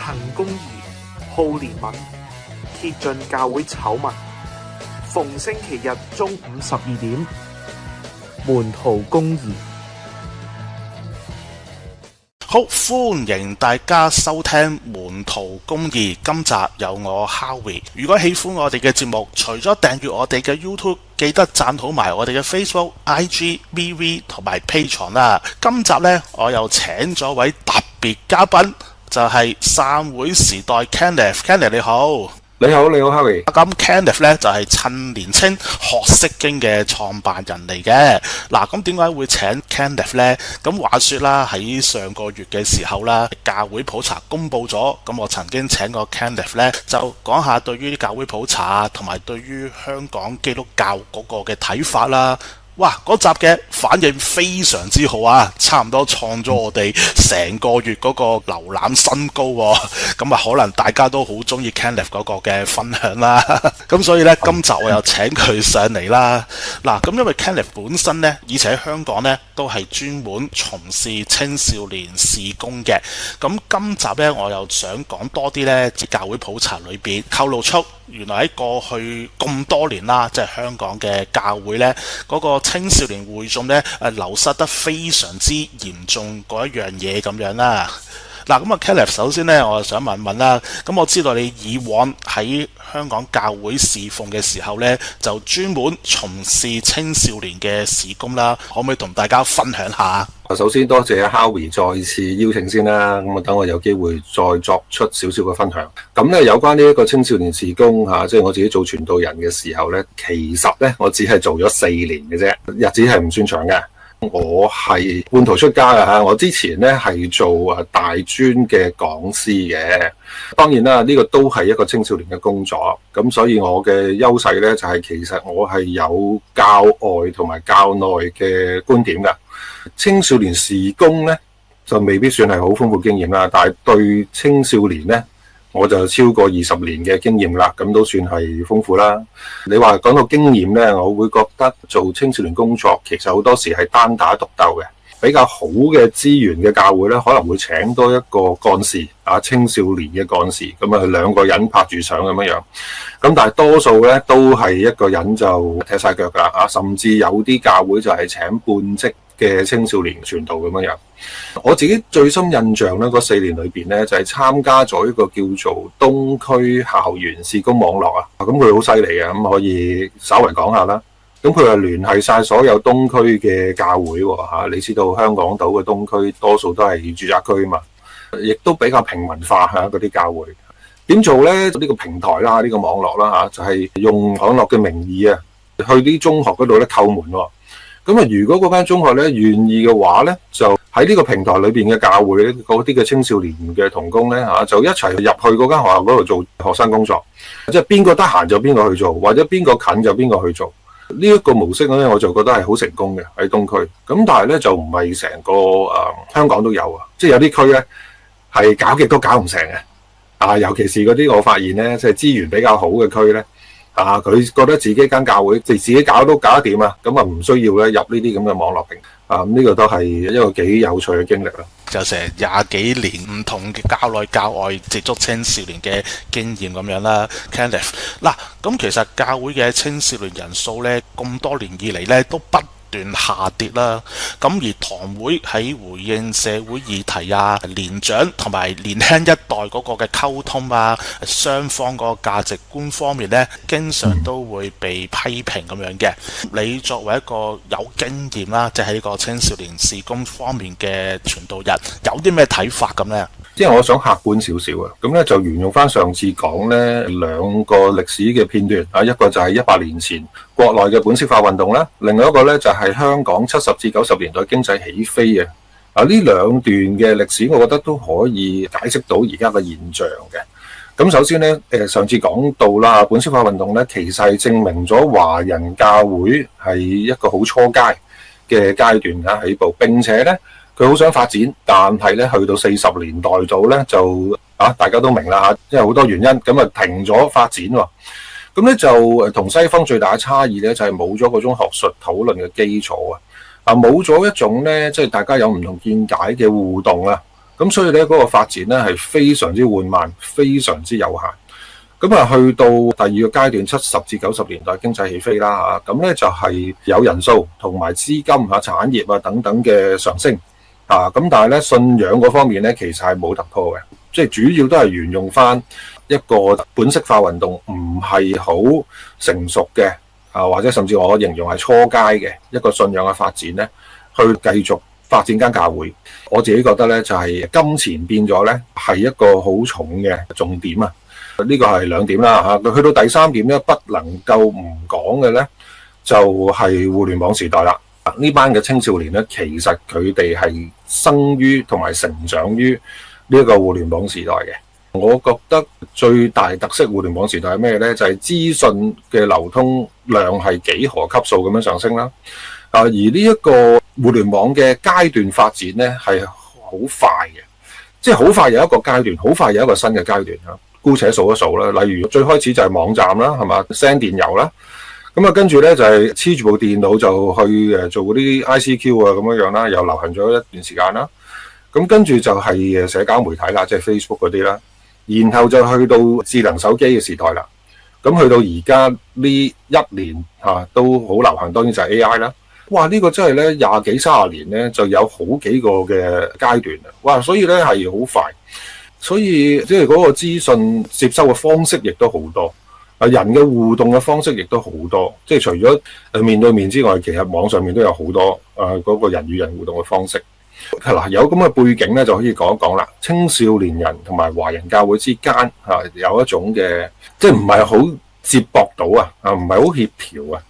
行公義，好憐憫，揭盡教會醜聞。逢星期日中午12點，門徒公義。好，歡迎大家收聽門徒公義，今集有我 Howie。如果喜歡我哋嘅節目，除咗訂閱我哋嘅 YouTube， 記得讚好埋我哋嘅 Facebook、IG、MeWe 同埋 Patreon 啦。今集呢，我又請咗位特別嘉賓，就係散會時代 Kenneth。Kenneth 你好。你好，Howie。咁 Kenneth 咧就係趁年青學釋經嘅創辦人嚟嘅。嗱，咁點解會請 Kenneth 咧？咁話說啦，喺上個月嘅時候啦，教會普查公布咗，咁我曾經請過 Kenneth 咧，就講下對於教會普查同埋對於香港基督教嗰個嘅睇法啦。哇！嗰集嘅反應非常之好啊，差唔多創咗我哋成個月嗰個瀏覽新高喎。咁啊，可能大家都好中意 Kenneth 嗰個嘅分享啦。咁所以呢，今集我又請佢上嚟啦。嗱，咁因為 Kenneth 本身呢，以前喺香港呢，都係專門從事青少年事工嘅。咁今集呢，我又想講多啲呢，教會普查裏邊透露出原來喺過去咁多年啦，即係香港嘅教會呢，嗰個青少年會眾呢，流失得非常之嚴重嗰一樣嘢咁樣啦。嗱，咁啊 Kenneth 首先呢，我就想問問啦。咁我知道你以往喺香港教會侍奉嘅時候呢，就專門從事青少年嘅事工啦，可唔可以同大家分享下？首先多謝 Howie 再次邀請先啦，咁啊等我有機會再作出少少嘅分享。咁咧有關呢一個青少年事工嚇，即係我自己做傳道人嘅時候咧，其實咧我只係做咗4年嘅啫，日子係唔算長嘅。我係半途出家嘅嚇，我之前咧係做大專嘅講師嘅。當然啦，呢個都係一個青少年嘅工作，咁所以我嘅優勢咧就係其實我係有教外同埋教內嘅觀點㗎。青少年事工咧就未必算係好豐富經驗啦，但係對青少年咧我就超過20年嘅經驗啦，咁都算係豐富啦。你話講到經驗咧，我會覺得做青少年工作其實好多時係單打獨鬥嘅。比較好嘅資源嘅教會咧，可能會請多一個幹事啊，青少年嘅幹事，咁啊2個人拍住相咁樣樣。咁但係多數咧都係一個人就踢晒腳噶啦，甚至有啲教會就係請半職嘅青少年傳道咁樣樣。我自己最深印象咧，嗰4年裏邊咧就係參加咗一個叫做東區校園事工網絡啊。咁佢好犀利嘅，咁可以稍微講下啦。咁佢係聯繫晒所有東區嘅教會喎。你知道香港島嘅東區多數都係住宅區嘛，亦都比較平民化嚇嗰啲教會。點做呢？呢個平台啦，呢個網絡啦就係用網絡嘅名義啊，去啲中學嗰度咧叩門喎。咁啊，如果嗰間中學咧願意嘅話咧，就喺呢個平台裏邊嘅教會咧，嗰啲嘅青少年嘅同工咧就一齊入去嗰間學校嗰度做學生工作，即係邊個得閒就邊個去做，或者邊個近就邊個去做。呢一個模式咧，我就覺得係好成功嘅喺東區。咁但係咧就唔係成個香港都有啊，即係有啲區咧係搞極都搞唔成嘅。尤其是嗰啲我發現咧，即係資源比較好嘅區咧，佢覺得自己間教會自己搞都搞得掂啊，咁啊唔需要咧入呢啲咁嘅網絡平台。呢個都係一個幾有趣嘅經歷啦。就成20幾年唔同嘅教內教外接觸青少年嘅經驗咁樣啦 ，Kenneth。嗱，咁其實教會嘅青少年人數呢，咁多年以嚟呢都不斷下跌啦。咁而堂會喺回應社會議題啊、年長同埋年輕一代嗰個嘅溝通啊、雙方嗰個價值觀方面呢，經常都會被批評咁樣嘅。你作為一個有經驗啦，即係喺呢個青少年事工方面嘅傳道人，有啲咩睇法咁呢？即係我想客觀少少啊，咁咧就沿用翻上次講咧2個歷史嘅片段啊，一個就係100年前國內嘅本色化運動啦，另外一個咧就係香港70至90年代經濟起飛嘅。呢2段嘅歷史，我覺得都可以解釋到而家嘅現象嘅。咁首先咧，上次講到啦，本色化運動咧，其實係證明咗華人教會係一個好初階嘅階段起步，並且咧，佢好想發展，但係咧去到40年代度咧就大家都明啦，因為好多原因咁啊停咗發展喎。咁咧就同西方最大嘅差異咧就係冇咗嗰種學術討論嘅基礎啊，冇咗一種咧即係大家有唔同見解嘅互動啊。咁所以咧嗰個發展咧係非常之緩慢，非常之有限。咁啊，去到第二個階段，70至90年代經濟起飛啦嚇，咁咧就係有人數同埋資金嚇、產業啊等等嘅上升啊，咁但係咧信仰嗰方面咧其實係冇突破嘅，即係主要都係沿用翻一個本色化運動，唔係好成熟嘅啊，或者甚至我形容係初階嘅一個信仰嘅發展咧，去繼續發展間教會。我自己覺得咧就係金錢變咗咧係一個好重嘅重點啊。呢個係兩點啦嚇，去到第三點咧，不能夠唔講嘅咧，就係互聯網時代啦。呢班嘅青少年咧，其實佢哋係生於同埋成長於呢一個互聯網時代嘅。我覺得最大特色互聯網時代係咩咧？就係資訊嘅流通量係幾何級數咁樣上升啦。而呢一個互聯網嘅階段發展咧係好快嘅，即係好快有一個階段，好快有一個新嘅階段嚇。姑且數一數啦，例如最開始就係網站啦，係嘛 send 電郵啦，咁啊跟住咧就係黐住部電腦就去做嗰啲 ICQ 啊咁樣樣啦，又流行咗一段時間啦。咁跟住就係社交媒體啦，即係 Facebook 嗰啲啦，然後就去到智能手機嘅時代啦。咁去到而家呢一年都好流行，當然就係 AI 啦。哇！呢個真係咧20幾30年咧就有好幾個嘅階段啊！哇！所以咧係好快。所以即係嗰個資訊接收嘅方式亦都好多，人嘅互動嘅方式亦都好多。即係除咗面對面之外，其實網上面都有好多嗰個人與人互動嘅方式。嗱，有咁嘅背景咧，就可以講一講啦。青少年人同埋華人教會之間有一種嘅，即係唔係好接駁到唔係好協調啊。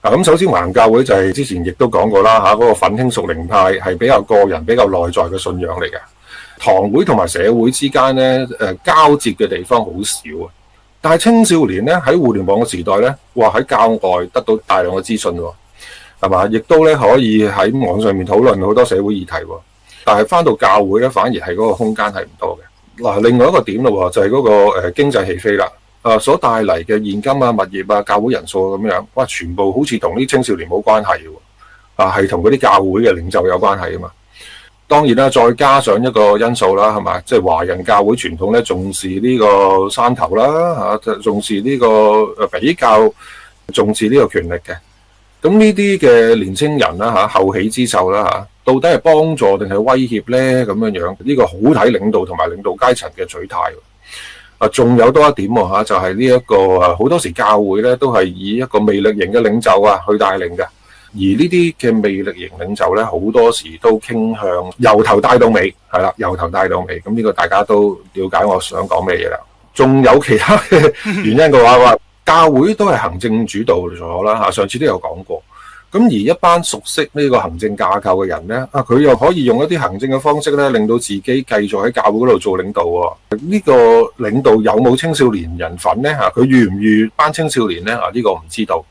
咁首先華人教會就係之前亦都講過啦嗰個奮興屬靈派係比較個人、比較內在嘅信仰嚟嘅。堂會同埋社會之間咧，交接嘅地方好少啊。但係青少年咧喺互聯網嘅時代咧，哇喺教外得到大量嘅資訊喎，係嘛？亦都咧可以喺網上面討論好多社會議題喎。但係返到教會咧，反而係嗰個空間係唔多嘅。嗱，另外一個點咯，就係嗰個經濟起飛啦。所帶嚟嘅現金啊、物業啊、教會人數咁樣，哇，全部好似同啲青少年冇關係喎。係同嗰啲教會嘅領袖有關係啊嘛。當然啦，再加上一個因素啦，係嘛？即係華人教會傳統咧重視呢個山頭啦，重視呢個比較重視呢個權力嘅。咁呢啲嘅年青人啦後起之秀啦到底係幫助定係威脅咧？咁樣樣呢個好睇領導同埋領導階層嘅取態。仲有多一點喎就係呢一個好多時教會咧都係以一個魅力型嘅領袖去帶領嘅。而呢啲嘅魅力型領袖咧，好多時都傾向由頭帶到尾，係啦，由頭帶到尾。咁呢個大家都了解我想講咩嘢啦。仲有其他嘅原因嘅話教會都係行政主導咗啦。上次都有講過。咁而一班熟悉呢個行政架構嘅人咧，佢又可以用一啲行政嘅方式咧，令到自己繼續喺教會嗰度做領導喎。呢個領導有冇青少年人份咧？佢預唔預班青少年咧？呢個唔知道。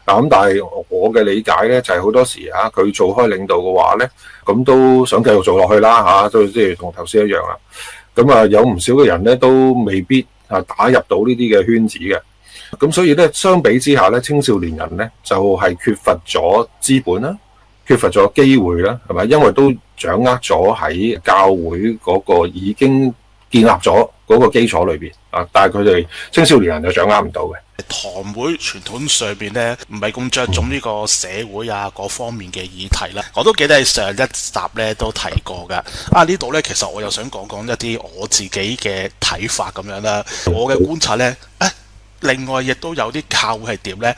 咁但係我嘅理解咧，就係好多時佢做開領導嘅話咧，咁都想繼續做落去啦都即係同頭先一樣啦。咁有唔少嘅人咧，都未必打入到呢啲嘅圈子嘅。咁所以咧，相比之下咧，青少年人咧就係缺乏咗資本啦，缺乏咗機會啦，係咪？因為都掌握咗喺教會嗰個已經建立咗嗰個基礎裏邊但係佢哋青少年人就掌握唔到嘅。堂會傳統上邊咧，唔係咁着重呢個社會各方面嘅議題啦。我都記得喺上一集咧都提過噶。呢度咧，其實我又想講講一啲我自己嘅睇法咁樣啦。我嘅觀察咧，另外亦都有啲教會係點咧？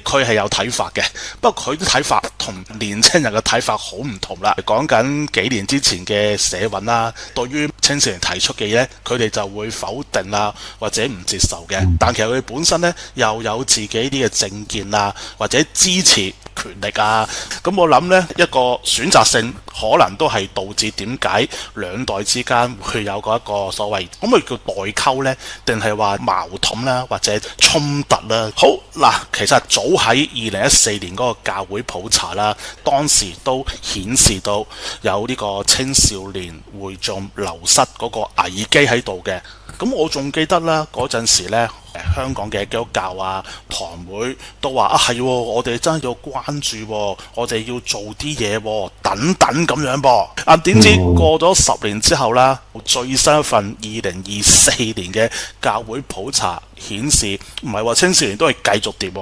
佢係有睇法嘅，不過佢啲睇法同年青人嘅睇法好唔同啦。講緊幾年之前嘅社運啦，對於青少年提出嘅嘢，佢哋就會否定啦，或者唔接受嘅。但其實佢哋本身咧又有自己啲嘅政見啊，或者支持權力啊。咁我諗呢一個選擇性可能都係導致點解兩代之間會有嗰一個所謂可唔可以叫代溝呢？定係話矛盾啦，或者衝突啦？好嗱，其實早喺2014年嗰個教會普查啦，當時都顯示到有呢個青少年會眾流失嗰個危機喺度嘅。咁我仲記得啦，嗰陣時呢，香港嘅基督教啊、堂會都話啊係，我哋真係要關注，我哋要做啲嘢等等咁樣噃。啊點知過咗10年之後啦，最新一份2024年嘅教會普查顯示，唔係話青少年都係繼續跌，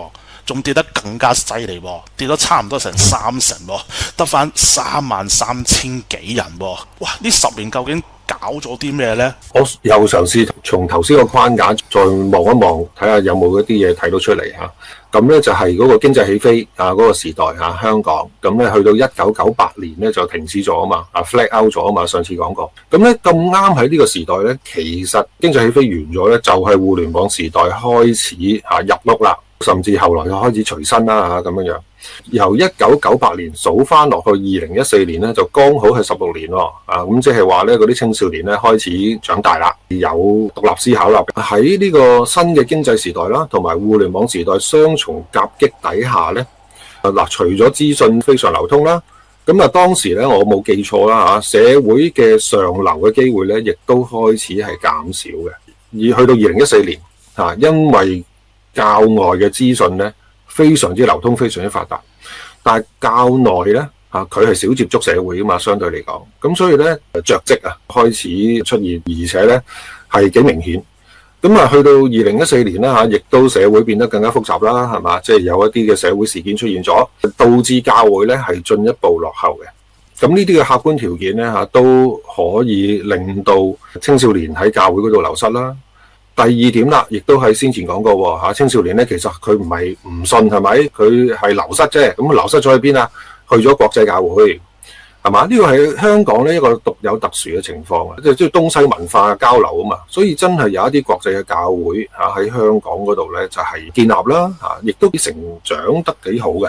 仲跌得更加犀利，跌咗差唔多成30%，得返33000幾人。哇！呢10年究竟搞咗啲咩呢？我又嘗試從頭先個框架再望一望，睇下有冇一啲嘢睇到出嚟嚇。咁咧就係嗰個經濟起飛啊嗰個時代嚇，香港咁咧去到1998年咧就停止咗啊嘛，flat out 咗啊嘛，上次講過。咁咧咁啱喺呢個時代咧，其實經濟起飛完咗咧，就係互聯網時代開始入屋啦，甚至後來就開始隨身啦咁樣樣。由1998年數翻落去2014年咧，就剛好係16年喎。咁即係話咧，嗰啲青少年咧開始長大啦，有獨立思考啦。喺呢個新嘅經濟時代啦，同埋互聯網時代雙重夾擊底下咧，除咗資訊非常流通啦，咁當時咧我冇記錯啦社會嘅上流嘅機會咧，亦都開始係減少嘅。而去到2014年因為教外嘅資訊咧，非常之流通，非常之發達，但係教內咧佢係少接觸社會噶嘛，相對嚟講，咁所以咧着跡開始出現，而且咧係幾明顯。咁去到2014年啦亦都社會變得更加複雜啦，係嘛？即係有一啲嘅社會事件出現咗，導致教會咧係進一步落後嘅。咁呢啲嘅客觀條件咧都可以令到青少年喺教會嗰度流失啦。第二點啦，亦都係先前講過青少年咧，其實佢唔係唔信，係咪？佢係流失啫。咁流失咗去邊啊？去咗國際教會，係嘛？呢個係香港呢一個獨有特殊嘅情況啊，即係東西文化嘅交流啊嘛。所以真係有一啲國際嘅教會喺香港嗰度咧，就係建立啦亦都成長得幾好嘅。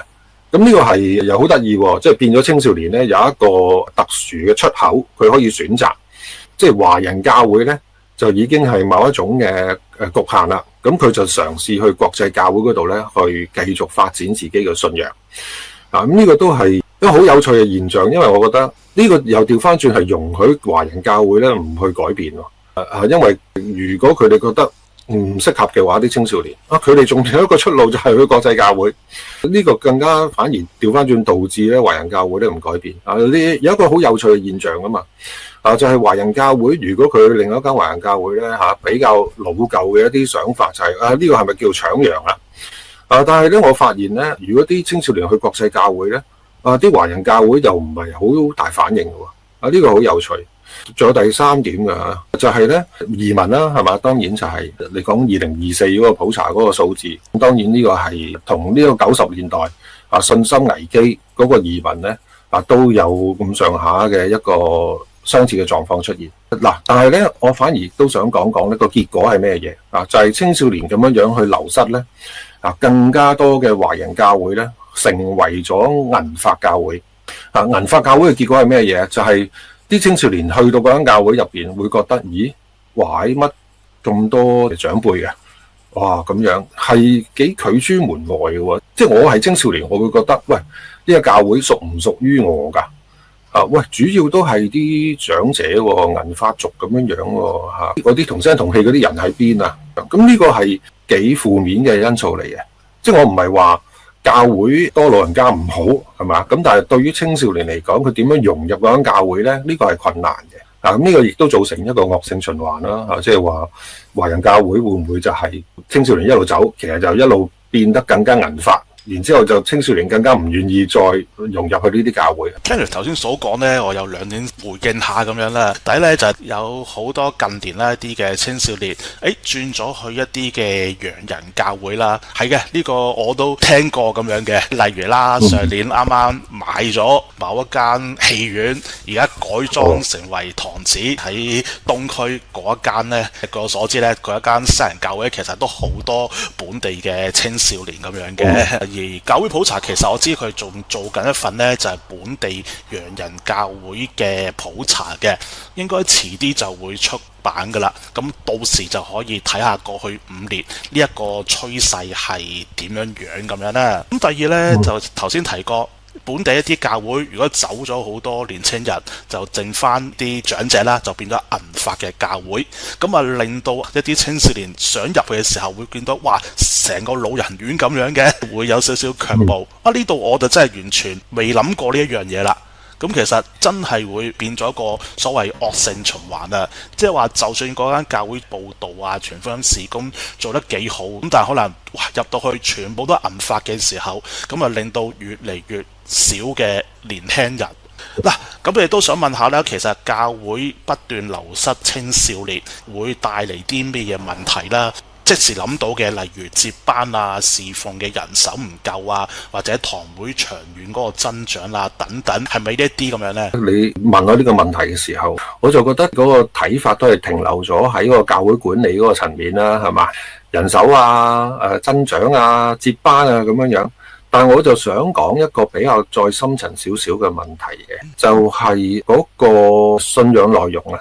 咁呢個係又好得意喎，即係變咗青少年咧有一個特殊嘅出口，佢可以選擇，即係華人教會咧。就已經係某一種嘅局限啦，咁佢就嘗試去國際教會嗰度咧，去繼續發展自己嘅信仰。咁呢個都係一個好有趣嘅現象，因為我覺得呢個又調翻轉係容許華人教會咧唔去改變喎。因為如果佢哋覺得唔適合嘅話，啲青少年佢哋仲有一個出路就係去國際教會，呢個更加反而調翻轉導致咧華人教會咧唔改變。呢有一個好有趣嘅現象㗎嘛。就係華人教會，如果佢另一間華人教會咧比較老舊嘅一啲想法就係呢個係咪叫搶羊啊？但係咧我發現咧，如果啲青少年去國際教會咧，啲華人教會又唔係好大反應嘅喎。呢個好有趣。仲有第三點嘅就係咧移民啦，係嘛？當然就係你講2024嗰個普查嗰個數字，當然呢個係同呢個90年代信心危機嗰個移民咧都有咁上下嘅一個相似嘅狀況出現嗱，但係咧，我反而都想講講呢個結果係咩嘢就係青少年咁樣去流失咧更加多嘅華人教會咧成為咗銀髮教會銀髮教會嘅結果係咩嘢？就係啲青少年去到嗰間教會入邊會覺得，咦，哇，乜咁多長輩嘅，哇，咁樣係幾拒諸門外嘅喎。即係我係青少年，我會覺得，喂，呢個教會屬唔屬於我㗎？喂，主要都係啲長者喎，銀髮族咁樣樣喎，嗰啲同聲同氣嗰啲人喺邊啊？咁呢個係幾負面嘅因素嚟嘅。即係我唔係話教會多老人家唔好，係嘛？咁但係對於青少年嚟講，佢點樣融入嗰間教會咧？呢個係困難嘅。咁呢個亦都造成一個惡性循環啦。即係話華人教會會唔會就係青少年一路走，其實就一路變得更加銀髮？然之後就青少年更加唔願意再融入去呢啲教會。聽住頭先所講呢，我有2點回應下咁樣啦。第一呢，就係有好多近年啦一啲嘅青少年，轉咗去一啲嘅洋人教會啦。係嘅，呢個我都聽過咁樣嘅。例如啦，上年啱啱買咗某一間戲院，而家改裝成為堂址喺東區嗰一間呢。據我所知呢，嗰一間私人教會其實都好多本地嘅青少年咁樣嘅。而教會普查其實我知佢仲做緊一份呢，就係本地洋人教會嘅普查嘅，應該遲啲就會出版噶啦。咁到時就可以睇下過去5年呢一個趨勢係點樣樣咁樣啦。咁第二呢，就頭先提過本地一啲教會如果走咗好多年青人，就剩翻啲長者啦，就變咗銀髮嘅教會，咁啊令到一啲青少年想入去嘅時候會見到，哇，成個老人院咁樣嘅，會有少少卻步。呢度我就真係完全未諗過呢一樣嘢啦。咁其實真係會變咗個所謂惡性循環啊！即係話，就算嗰間教會佈道啊、傳福音事工做得幾好，咁但係可能入到去全部都銀髮嘅時候，咁啊令到越嚟越少嘅年輕人。嗱，咁你都想問下咧，其實教會不斷流失青少年，會帶嚟啲咩嘢問題啦？即時諗到嘅，例如接班啊、侍奉嘅人手唔夠啊，或者堂會長遠嗰個增長啊等等，係咪呢一啲咁樣呢？你問我呢個問題嘅時候，我就覺得嗰個睇法都係停留咗喺嗰個教會管理嗰個層面啦，係嘛？人手啊、增長啊、接班啊咁樣樣。但係我就想講一個比較再深層少少嘅問題嘅，就係嗰個信仰內容啊，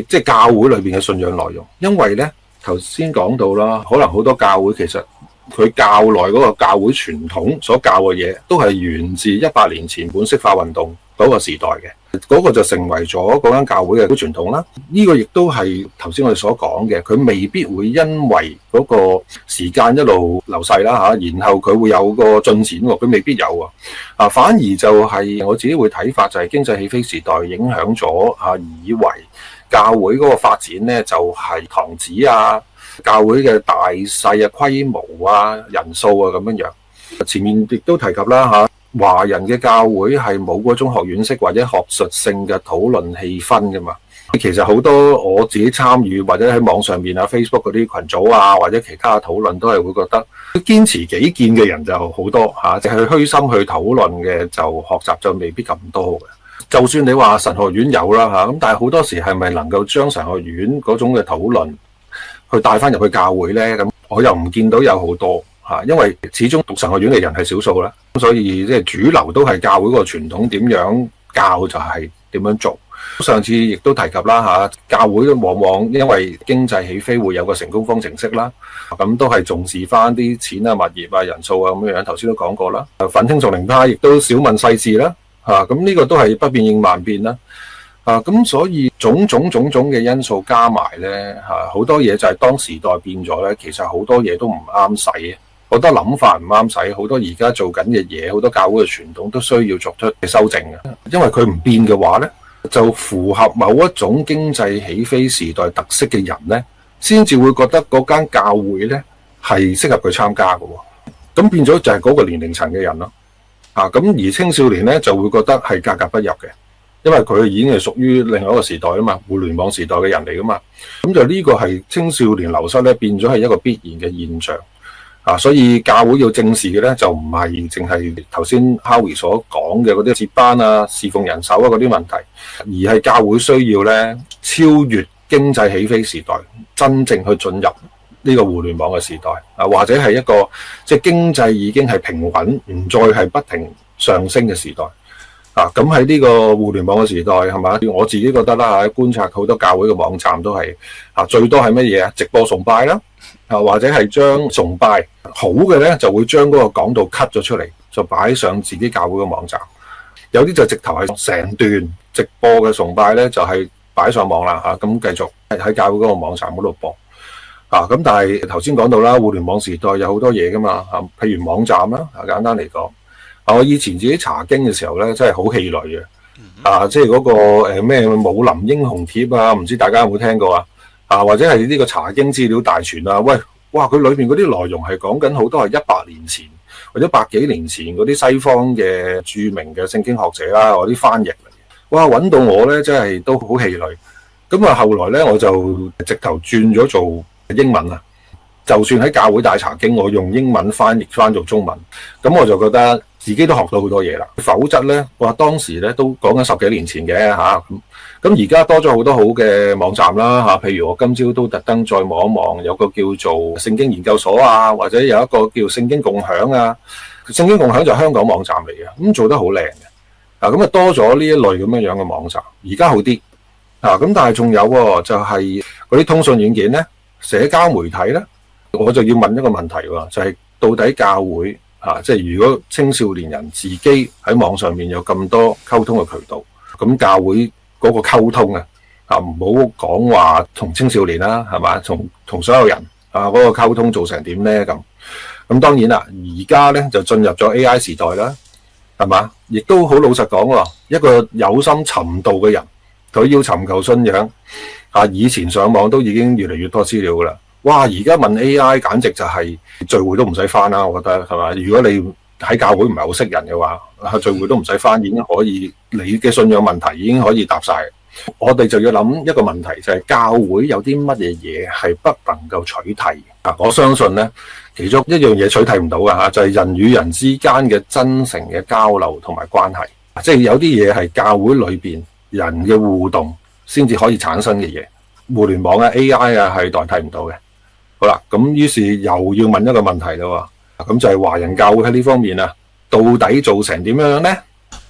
即係教會裏邊嘅信仰內容，因為呢。頭先講到啦，可能好多教會其實佢教內嗰個教會傳統所教嘅嘢，都係源自100年前本色化運動嗰個時代嘅，嗰個就成為咗嗰間教會嘅傳統啦。呢個亦都係頭先我哋所講嘅，佢未必會因為嗰個時間一路流逝啦嚇，然後佢會有個進展喎，佢未必有啊，反而就係我自己會睇法就係經濟起飛時代影響咗啊，以為教會嗰個發展呢，就係堂址啊、教會嘅大細啊、規模啊、人數啊咁樣樣。前面亦都提及啦嚇，華人嘅教會係冇嗰種學院式或者學術性嘅討論氣氛噶嘛。其實好多我自己參與或者喺網上面啊、Facebook 嗰啲群組啊或者其他討論都係會覺得堅持己見嘅人就好多嚇，淨係虛心去討論嘅就學習就未必咁多嘅。就算你話神學院有啦嚇，咁但係好多時係咪能夠將神學院嗰種嘅討論去帶翻入去教會呢？咁我又唔見到有好多嚇，因為始終讀神學院嘅人係少數啦，所以即係主流都係教會個傳統點樣教就係點樣做。上次亦都提及啦嚇，教會往往因為經濟起飛會有個成功方程式啦，咁都係重視翻啲錢啊、物業啊、人數啊咁樣，頭先都講過啦。奮青屬靈派亦都少問世事啦。咁呢個都係不變應萬變啦。咁所以種種嘅因素加埋呢，好多嘢就係當時代變咗呢，其實好多嘢都唔啱使嘅，好多諗法唔啱使，好多而家做緊嘅嘢，好多教會嘅傳統都需要作出修正嘅。因為佢唔變嘅話呢，就符合某一種經濟起飛時代特色嘅人呢，先至會覺得嗰間教會呢係適合佢參加嘅。咁變咗就係嗰個年齡層嘅人咯。咁而青少年咧就會覺得係格格不入嘅，因為佢已經係屬於另外一個時代啊嘛，互聯網時代嘅人嚟噶嘛，咁就呢個係青少年流失咧變咗係一個必然嘅現象所以教會要正視嘅咧就唔係淨係頭先 Howie 所講嘅嗰啲接班啊、侍奉人手啊嗰啲問題，而係教會需要咧超越經濟起飛時代，真正去進入呢個互聯網嘅時代或者係一個即係經濟已經係平穩，唔再係不停上升嘅時代咁喺呢個互聯網嘅時代係嘛？我自己覺得啦觀察好多教會嘅網站都係最多係乜嘢啊？直播崇拜啦或者係將崇拜好嘅咧就會將嗰個講道 cut 咗出嚟，就擺上自己教會嘅網站。有啲就直頭係成段直播嘅崇拜咧就係擺上網啦咁繼續喺教會嗰個網站嗰度播。咁但係頭先講到啦，互聯網時代有好多嘢噶嘛譬如網站啦簡單嚟講，我以前自己查經嘅時候咧，真係好氣餒嘅即係嗰個咩武林英雄帖啊，唔知大家有冇聽過或者係呢個查經資料大全啊，哇佢裏邊嗰啲內容係講緊好多係100年前或者100幾年前嗰啲西方嘅著名嘅聖經學者啦，或啲翻譯嚟嘅，哇揾到我咧真係都好氣餒。咁後來咧我就直頭轉咗做英文就算喺教會大查經，我用英文翻譯翻做中文，咁我就覺得自己都學到好多嘢啦。否則呢，話當時咧都講緊10幾年前嘅咁而家多咗好多好嘅網站啦譬如我今朝都特登再望一望，有個叫做聖經研究所或者有一個叫聖經共享聖經共享就係香港網站嚟嘅，咁做得好靚嘅咁多咗呢一類咁樣嘅網站，而家好啲咁但係仲有就係嗰啲通訊軟件呢，社交媒體呢，我就要問一個問題就係到底教會即係如果青少年人自己喺網上面有咁多溝通嘅渠道，咁教會嗰個溝通唔好講話同青少年啦，係嘛，同所有人嗰個溝通做成點咧？咁當然啦，而家咧就進入咗 AI 時代啦，係嘛，亦都好老實講喎，一個有心尋道嘅人，佢要尋求信仰以前上網都已經越嚟越多資料噶啦。哇！而家問 AI 簡直就係聚會都唔使返啦，我覺得係嘛？如果你喺教會唔係好識人嘅話，聚會都唔使返，已經可以你嘅信仰問題已經可以答晒。我哋就要諗一個問題，就係教會有啲乜嘢嘢係不能夠取替我相信呢，其中一樣嘢取替唔到嘅就係人與人之間嘅真誠嘅交流同埋關係。即係有啲嘢係教會裏邊人嘅互動先至可以產生嘅嘢，互聯網AI 係代替唔到嘅。好啦，咁於是又要問一個問題啦，咁就係華人教會喺呢方面到底做成點樣呢？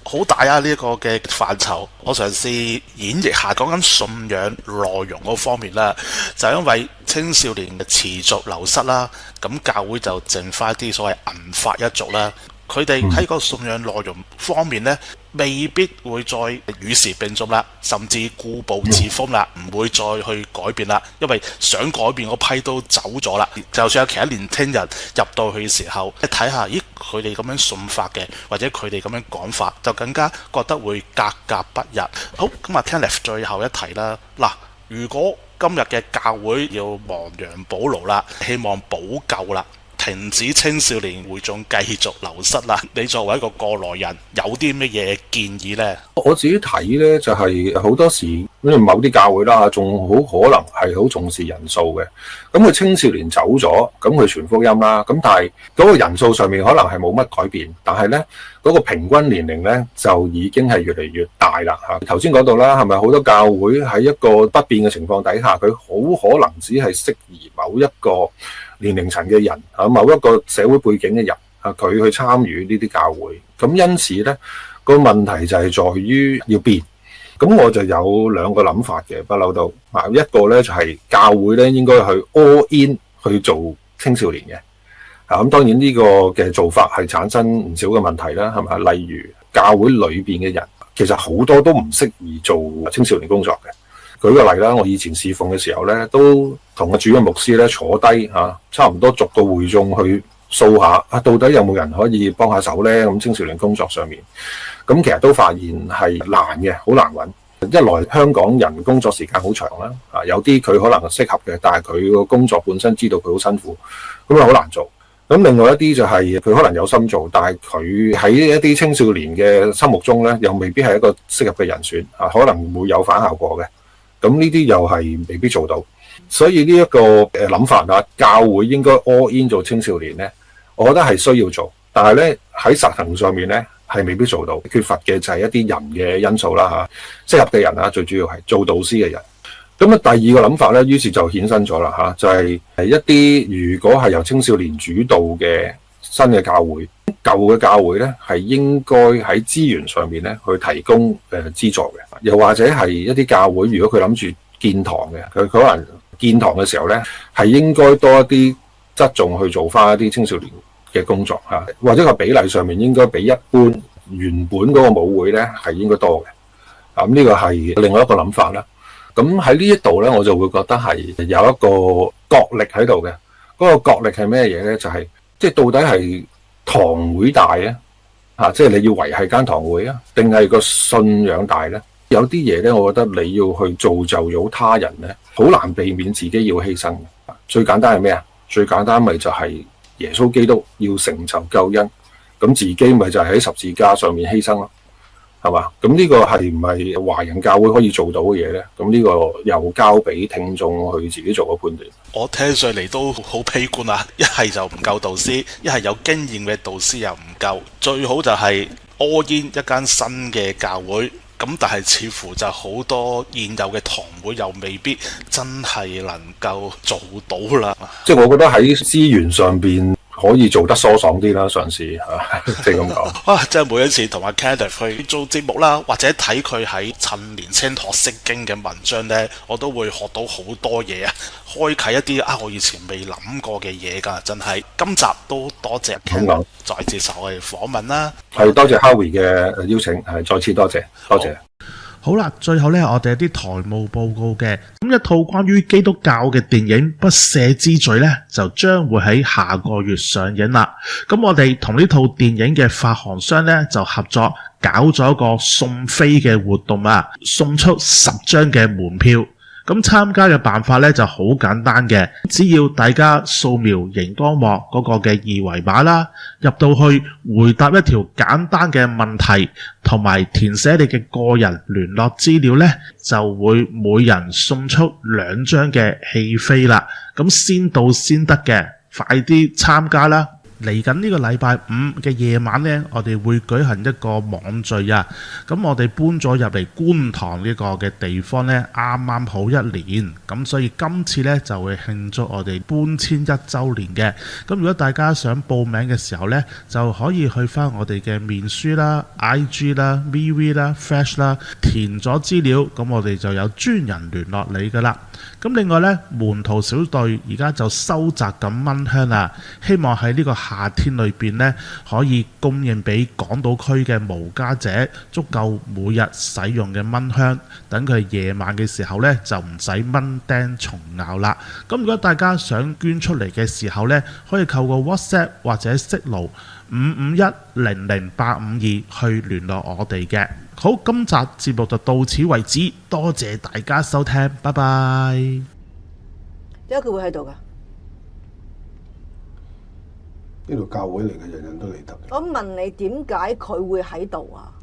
好大啊！呢一個嘅範疇，我嘗試演繹下講緊信仰內容嗰方面啦。就因為青少年嘅持續流失啦，咁教會就剩翻啲所謂銀髮一族啦。佢哋喺個信仰內容方面呢，未必會再與時並進啦，甚至固步自封啦，唔會再去改變啦。因為想改變嗰批都走咗啦。就算有其他年輕人入到去嘅時候，一睇下，咦，佢哋咁樣信法嘅，或者佢哋咁樣講法，就更加覺得會格格不入。好，咁啊 Kenneth 最後一題啦。嗱，如果今日嘅教會要亡羊補牢啦，希望補救啦，停止青少年會眾繼續流失啦，你作為一個過來人，有啲乜嘢建議呢？我自己睇呢，就係好多時，因為某啲教會啦，仲好可能係好重視人數嘅。咁佢青少年走咗，咁佢傳福音啦。咁但係嗰個人數上面可能係冇乜改變，但係呢嗰個平均年齡呢，就已經係越嚟越大啦。頭先講到啦，係咪好多教會喺一個不變嘅情況底下，佢好可能只係適宜某一個年齡層嘅人某一個社會背景嘅人佢去參與呢啲教會。咁因此呢個問題就係在於要變。咁我就有兩個諗法嘅，不嬲都一個呢就係教會呢應該去 all in 去做青少年嘅。咁當然呢個嘅做法係產生唔少嘅問題啦，係咪？例如教會裏邊嘅人其實好多都唔適宜做青少年工作嘅。舉個例啦，我以前侍奉嘅時候咧，都同個主任牧師咧坐低差唔多逐個會眾去掃下到底有冇人可以幫下手咧？咁青少年工作上面，咁其實都發現係難嘅，好難揾。一來香港人工作時間好長啦，有啲佢可能係適合嘅，但係佢個工作本身知道佢好辛苦，咁啊好難做。咁另外一啲就係佢可能有心做，但係佢喺一啲青少年嘅心目中咧，又未必係一個適合嘅人選可能會有反效果嘅。咁呢啲又係未必做到，所以呢一個諗法教會應該 all in 做青少年呢，我覺得係需要做，但係呢喺實行上面呢係未必做到，缺乏嘅就係一啲人嘅因素啦適合嘅人最主要係做導師嘅人。咁第二個諗法呢，於是就衍生咗啦就係一啲如果係由青少年主導嘅新嘅教會，舊嘅教會呢係應該喺資源上面呢去提供資助嘅，又或者係一啲教會如果佢諗住建堂嘅，佢可能建堂嘅時候呢係應該多一啲側重去做翻一啲青少年嘅工作或者個比例上面應該比一般原本嗰個母會呢係應該多嘅。咁呢個係另外一個諗法啦。咁喺呢一度呢，我就會覺得係有一個角力喺度嘅。嗰個角力係咩嘢呢？就係即係到底係堂會大即係你要維繫間堂會定係個信仰大呢？有啲嘢呢，我覺得你要去造就到他人呢，好難避免自己要犧牲。最簡單係咩啊？最簡單咪就係耶穌基督要成就救恩，咁自己咪就係喺十字架上面犧牲咯，係嘛？咁呢個係唔係華人教會可以做到嘅嘢呢？咁呢個又交俾聽眾去自己做個判斷。我聽上嚟都好悲觀啊！一係就唔夠導師，一係有經驗嘅導師又唔夠，最好就係 all in 一間新嘅教會。咁但係似乎就好多現有嘅堂會又未必真係能夠做到啦。即係我覺得喺資源上邊可以做得疏爽啲啦，嘗試即係咁講。即係每一次同阿 Kenneth 去做節目啦，或者睇佢喺趁年青學識經嘅文章呢，我都會學到好多嘢啊，開啟一啲我以前未諗過嘅嘢㗎，真係。今集都多謝 Kenneth 再接受我哋訪問啦。係多謝 Howie 嘅邀請，係再次多謝。好啦，最後呢，我哋有啲台務報告嘅。咁一套關於基督教嘅電影《不赦之罪》呢，就將會喺下個月上映啦。咁我哋同呢套電影嘅發行商呢，就合作搞咗一個送飛嘅活動啊，送出10張嘅門票。咁參加嘅辦法咧就好簡單嘅，只要大家掃描熒光幕嗰個嘅二維碼啦，入到去回答一條簡單嘅問題，同埋填寫你嘅個人聯絡資料咧，就會每人送出2張嘅戲飛啦。咁先到先得嘅，快啲參加啦！嚟緊呢個禮拜5嘅夜晚呢，我哋會舉行一個網聚啊！咁我哋搬咗入嚟觀塘呢個嘅地方呢，啱啱好1年，咁所以今次呢就會慶祝我哋搬遷1週年嘅。咁如果大家想報名嘅時候呢，就可以去返我哋嘅面書啦、IG 啦、MeWe 啦、Flash 啦，填咗資料，咁我哋就有專人聯絡你㗎喇。咁另外呢，門徒小隊而家就收集緊蚊香啦，希望喺呢個夏天裏邊呢，可以供應俾港島區嘅無家者足夠每日使用嘅蚊香，等佢夜晚嘅時候呢，就唔使蚊叮蟲咬啦。咁如果大家想捐出嚟嘅時候呢，可以透過 WhatsApp 或者 Signal 551-00852去聯絡我哋嘅。好，今集節目就到此為止，多謝大家收聽，拜拜。點解佢會喺度㗎？呢度教會嚟嘅，人人都嚟得。我問你點解佢會喺度啊？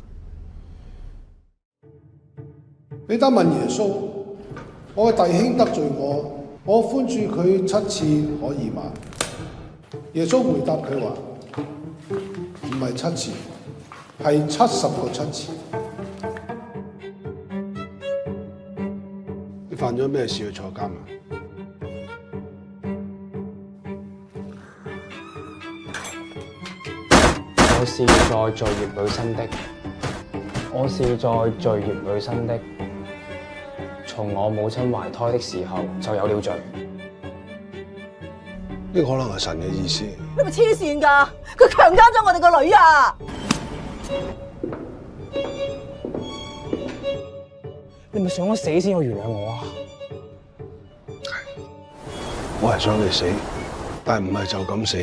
你得問耶穌，我嘅弟兄得罪我寬恕佢7次可以嗎？耶穌回答佢話：唔係7次，係70個7次。你犯咗咩事去坐監啊？我是在罪孽裏生的，我是在罪孽裏生的，從我母親懷胎的時候就有了罪。呢個可能係神嘅意思。你咪黐線㗎！佢強姦咗我哋個女啊！你咪想我死先去原諒我啊？我係想你死，但係唔係就咁死。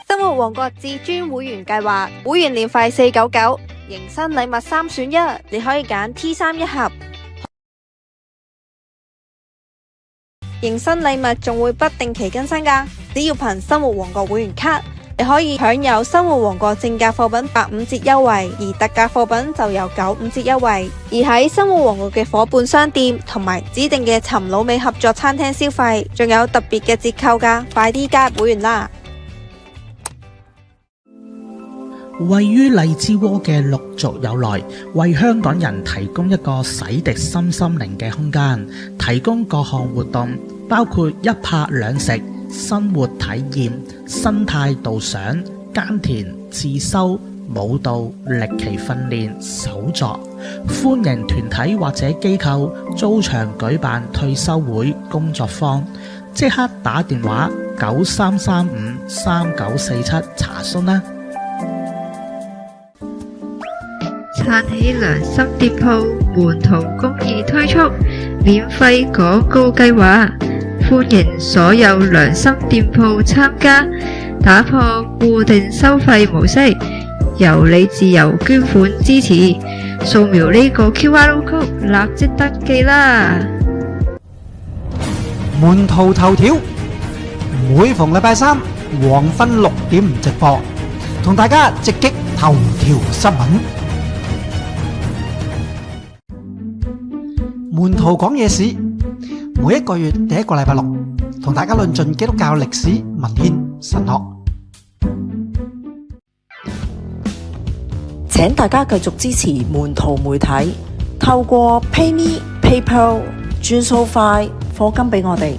生活王國至尊會員計劃，會員年費499，迎新禮物3選1，你可以揀 T3 一盒。迎新禮物仲會不定期更新㗎，只要憑生活王國會員卡，你可以享有生活王國正價貨品85折優惠，而特價貨品就有95折優惠。而喺生活王國嘅伙伴商店同埋指定嘅尋老美合作餐廳消費，仲有特別嘅折扣㗎，快啲加入會員啦！位於荔枝窩嘅陸續有來，為香港人提供一個洗滌身心靈嘅空間，提供各項活動，包括1拍2食、生活體驗、生態導賞、耕田、自修、舞蹈、歷奇訓練、手作。歡迎團體或者機構租場舉辦退休會、工作坊，即刻打電話93353947查詢啦！撐起良心店鋪，門徒公義推出免費廣告計劃，歡迎所有良心店鋪參加，打破固定收費模式，由你自由捐款支持，掃描呢個 QR code 立即登記啦！門徒頭條，每逢禮拜3黃昏6點直播，同大家直擊頭條新聞。門徒講野史，每一個月第一個禮拜6，同大家論盡基督教歷史、文獻、神學。請大家繼續支持門徒媒體，透過 PayMe PayPal 轉數快，課金俾我哋。